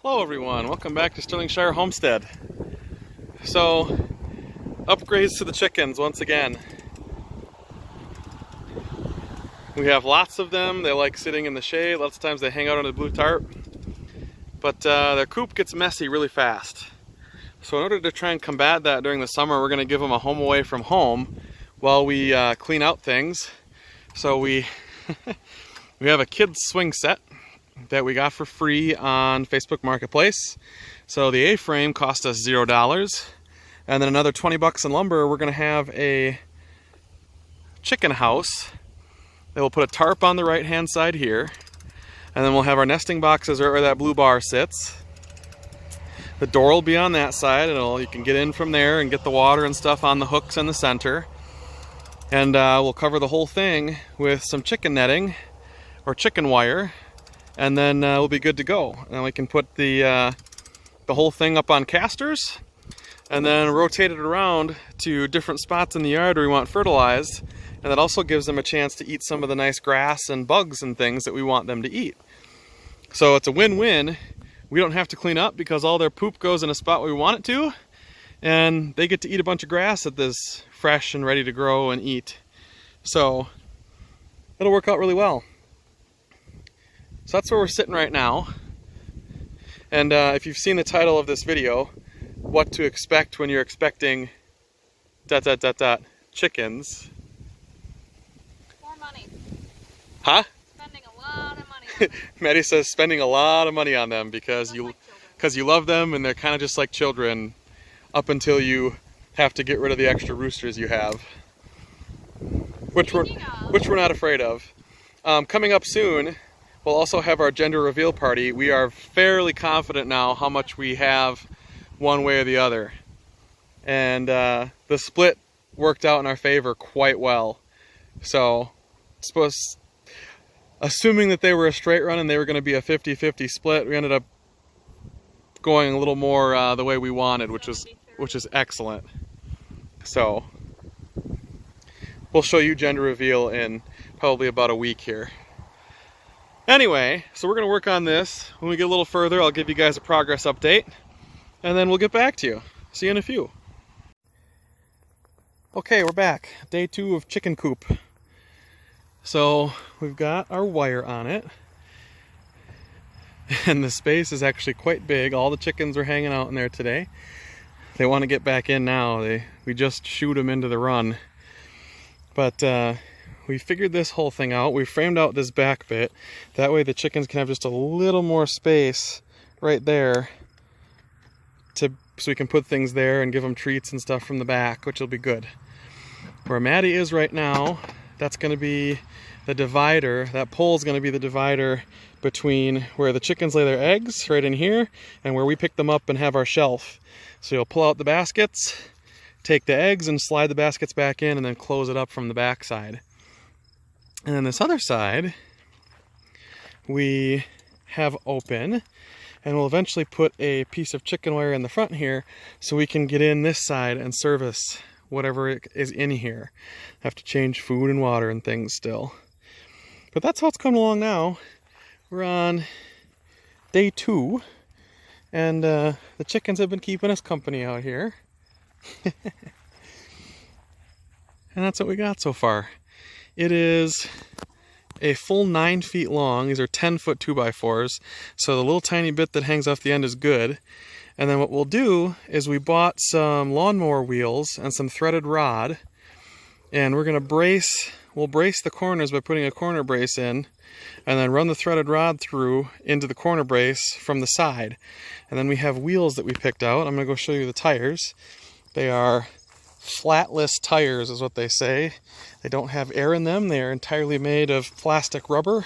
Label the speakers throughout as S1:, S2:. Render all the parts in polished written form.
S1: Hello everyone, welcome back to Sterlingshire Homestead. So, upgrades to the chickens once again. We have lots of them. They like sitting in the shade. Lots of times they hang out under the blue tarp. But their coop gets messy really fast. So in order to try and combat that during the summer, we're going to give them a home away from home while we clean out things. So we have a kids swing set that we got for free on Facebook Marketplace. So the A-frame cost us $0, and then another 20 bucks in lumber. We're going to have a chicken house that will put a tarp on the right hand side here, and then we'll have our nesting boxes right where that blue bar sits. The door will be on that side, and you can get in from there and get the water and stuff on the hooks in the center. And we'll cover the whole thing with some chicken netting or chicken wire, and then we'll be good to go. And we can put the whole thing up on casters and then rotate it around to different spots in the yard where we want fertilized, and that also gives them a chance to eat some of the nice grass and bugs and things that we want them to eat. So it's a win-win. We don't have to clean up because all their poop goes in a spot where we want it to, and they get to eat a bunch of grass that is fresh and ready to grow and eat. So it'll work out really well. So that's where we're sitting right now. And if you've seen the title of this video, what to expect when you're expecting ... chickens.
S2: More money.
S1: Huh?
S2: Spending a lot of money on them.
S1: Maddie says spending a lot of money on them because you love them, and they're kind of just like children up until you have to get rid of the extra roosters you have. Which we're not afraid of. Coming up soon, we'll also have our gender reveal party. We are fairly confident now how much we have one way or the other. And the split worked out in our favor quite well. So, assuming that they were a straight run and they were going to be a 50-50 split, we ended up going a little more the way we wanted, which is excellent. So, we'll show you gender reveal in probably about a week here. Anyway, so we're going to work on this. When we get a little further, I'll give you guys a progress update, and then we'll get back to you. See you in a few. Okay, we're back. Day 2 of chicken coop. So we've got our wire on it, and the space is actually quite big. All the chickens are hanging out in there today. They want to get back in now. We just shoot them into the run. But we figured this whole thing out. We framed out this back bit. That way the chickens can have just a little more space right there so we can put things there and give them treats and stuff from the back, which will be good. Where Maddie is right now, that's going to be the divider. That pole is going to be the divider between where the chickens lay their eggs, right in here, and where we pick them up and have our shelf. So you'll pull out the baskets, take the eggs and slide the baskets back in, and then close it up from the back side. And then this other side, we have open, and we'll eventually put a piece of chicken wire in the front here so we can get in this side and service whatever is in here. Have to change food and water and things still. But that's how it's coming along now. We're on day 2, and the chickens have been keeping us company out here. And that's what we got so far. It is a full 9 feet long. These are 10-foot 2x4s. So the little tiny bit that hangs off the end is good. And then what we'll do is we bought some lawnmower wheels and some threaded rod. And we're going to we'll brace the corners by putting a corner brace in, and then run the threaded rod through into the corner brace from the side. And then we have wheels that we picked out. I'm going to go show you the tires. They are flatless tires is what they say. They don't have air in them. They are entirely made of plastic rubber.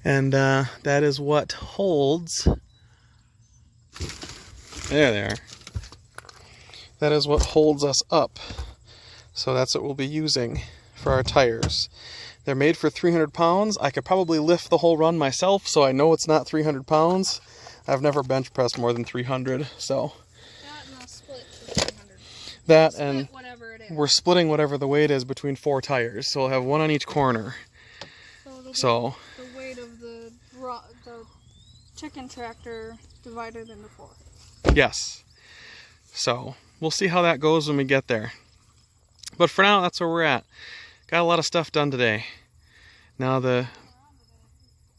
S1: And that is what holds... There they are. That is what holds us up. So that's what we'll be using for our tires. They're made for 300 pounds. I could probably lift the whole run myself, so I know it's not 300 pounds. I've never bench pressed more than 300, so.
S2: That and I'll split for 300.
S1: That and
S2: whatever it is.
S1: We're splitting whatever the weight is between 4 tires, so we'll have one on each corner.
S2: So
S1: So
S2: the weight chicken tractor divided into 4.
S1: Yes. So we'll see how that goes when we get there. But for now, that's where we're at. Got a lot of stuff done today. Now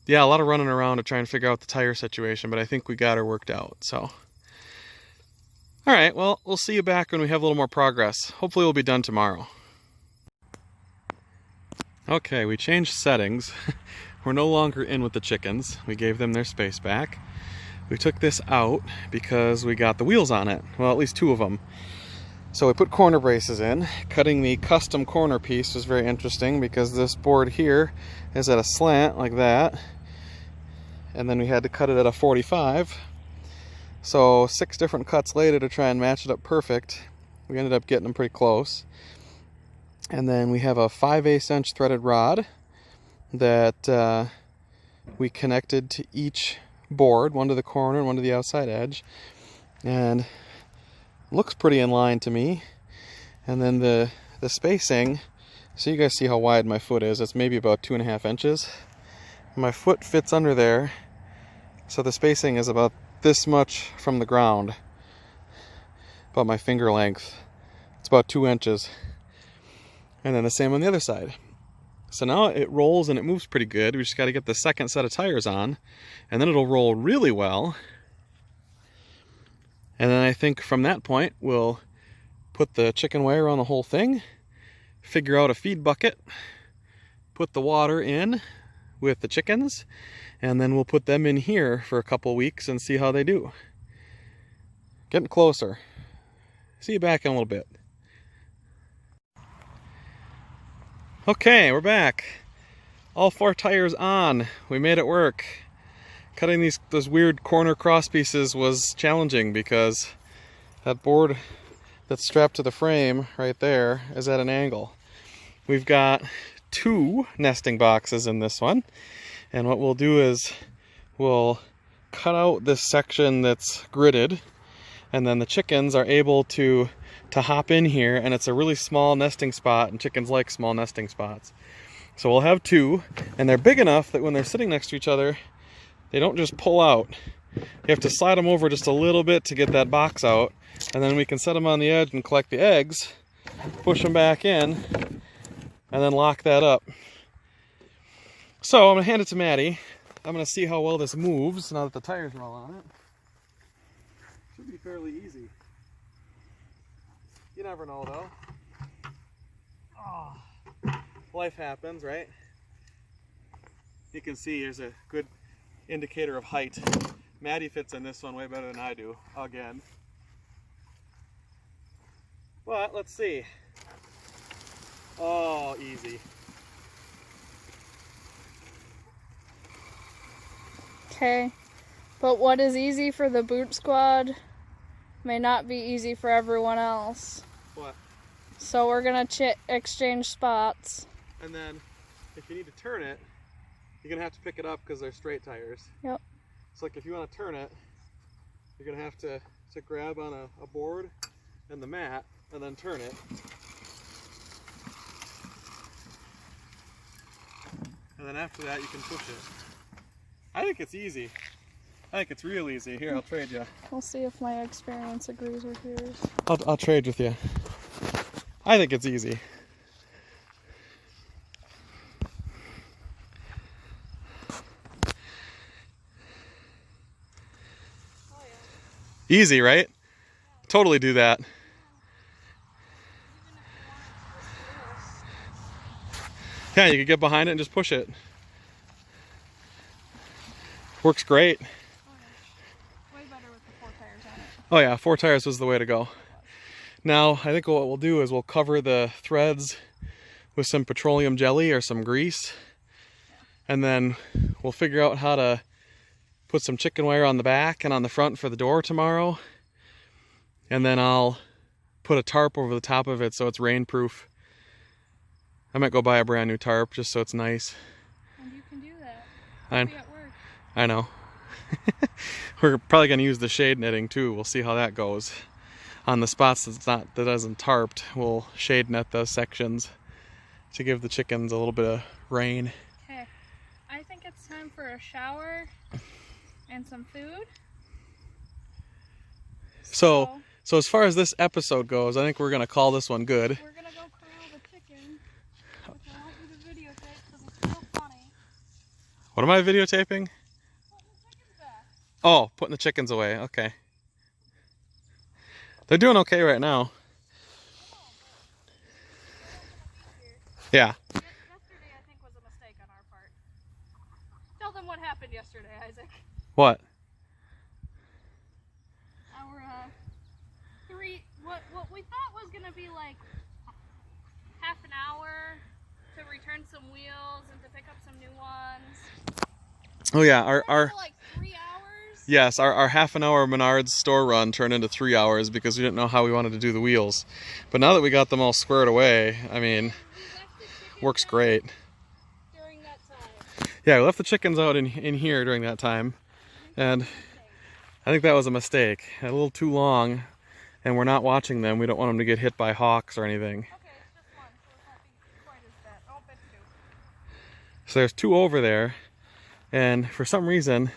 S1: yeah, a lot of running around to try and figure out the tire situation, but I think we got her worked out, so. All right, well, we'll see you back when we have a little more progress. Hopefully we'll be done tomorrow. Okay, we changed settings. We're no longer in with the chickens. We gave them their space back. We took this out because we got the wheels on it. Well, at least 2 of them. So we put corner braces in. Cutting the custom corner piece was very interesting because this board here is at a slant like that. And then we had to cut it at a 45. So 6 different cuts later to try and match it up perfect. We ended up getting them pretty close. And then we have a 5/8 inch threaded rod that we connected to each board, one to the corner and one to the outside edge. And looks pretty in line to me. And then the spacing, so you guys see how wide my foot is. It's maybe about 2.5 inches. My foot fits under there, so the spacing is about this much from the ground, about my finger length. It's about 2 inches. And then the same on the other side. So now it rolls and it moves pretty good. We just got to get the second set of tires on, and then it'll roll really well. And then I think from that point, we'll put the chicken wire on the whole thing, figure out a feed bucket, put the water in with the chickens, and then we'll put them in here for a couple weeks and see how they do. Getting closer. See you back in a little bit. Okay, we're back. All 4 tires on. We made it work. Cutting those weird corner cross pieces was challenging because that board that's strapped to the frame right there is at an angle. We've got 2 nesting boxes in this one, and what we'll do is we'll cut out this section that's gridded, and then the chickens are able to hop in here, and it's a really small nesting spot, and chickens like small nesting spots. So we'll have 2, and they're big enough that when they're sitting next to each other, they don't just pull out. You have to slide them over just a little bit to get that box out, and then we can set them on the edge and collect the eggs, push them back in, and then lock that up. So I'm gonna hand it to Maddie. I'm gonna see how well this moves now that the tires are all on it. Should be fairly easy. You never know though. Oh, life happens, right? You can see here's a good indicator of height. Maddie fits in this one way better than I do, again. But let's see. Oh, easy.
S2: Okay, but what is easy for the boot squad may not be easy for everyone else.
S1: What?
S2: So we're gonna exchange spots.
S1: And then if you need to turn it, you're gonna have to pick it up because they're straight tires.
S2: Yep.
S1: So like if you want to turn it, you're gonna have to grab on a board and the mat and then turn it. And then after that you can push it. I think it's easy. I think it's real easy. Here, I'll trade you.
S2: We'll see if my experience agrees with yours.
S1: I'll trade with you. I think it's easy.
S2: Oh, yeah.
S1: Easy, right? Yeah. Totally do that. Yeah, you could get behind it and just push it. Works great.
S2: Way better with the 4 tires on it.
S1: Oh yeah, 4 tires was the way to go. Now, I think what we'll do is we'll cover the threads with some petroleum jelly or some grease. And then we'll figure out how to put some chicken wire on the back and on the front for the door tomorrow. And then I'll put a tarp over the top of it so it's rainproof. I might go buy a brand new tarp just so it's nice.
S2: And you can do that.
S1: I'll
S2: be at work.
S1: I know. We're probably going to use the shade netting too. We'll see how that goes. On the spots that isn't tarped, we'll shade net those sections to give the chickens a little bit of rain.
S2: Okay, I think it's time for a shower And some food.
S1: So as far as this episode goes, I think we're gonna call this one good.
S2: We're gonna go corral the chicken, which I want you to videotape because it's real funny.
S1: What am I videotaping?
S2: Putting the chickens back.
S1: Oh, putting the chickens away. Okay. They're doing okay right now. Yeah.
S2: Yesterday, I think, was a mistake on our part. Tell them what happened yesterday, Isaac.
S1: What?
S2: Our what we thought was gonna be like half an hour to return some wheels and to pick up some new ones.
S1: Oh yeah, our
S2: like 3 hours.
S1: yes, our half an hour Menards store run turned into 3 hours because we didn't know how we wanted to do the wheels. But now that we got them all squared away, I mean, works great.
S2: During that time.
S1: Yeah, we left the chickens out in here during that time, and I think that was a mistake. A little too long, and we're not watching them. We don't want them to get hit by hawks or anything.
S2: Okay, it's just one, so it won't be quite as bad. Oh, that's two.
S1: So there's 2 over there, and for some reason,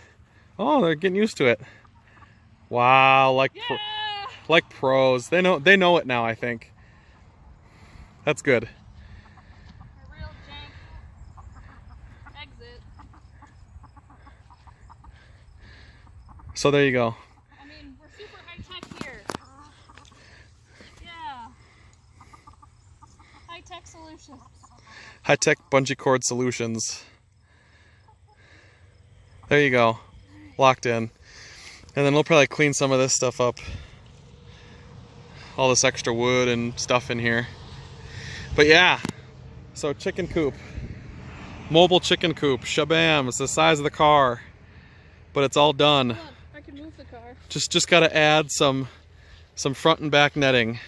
S1: oh, they're getting used to it. Wow, like like pros. They know it now, I think. That's good.
S2: A real jank exit.
S1: So there you go.
S2: I mean, we're super high-tech here. Yeah. High-tech solutions.
S1: High-tech bungee cord solutions. There you go. Locked in. And then we'll probably clean some of this stuff up. All this extra wood and stuff in here. But yeah, so chicken coop. Mobile chicken coop. Shabam. It's the size of the car. But it's all done.
S2: Look, I can move the car.
S1: Just got to add some front and back netting.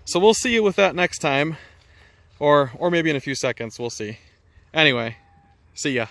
S1: So we'll see you with that next time. Or maybe in a few seconds. We'll see. Anyway, see ya.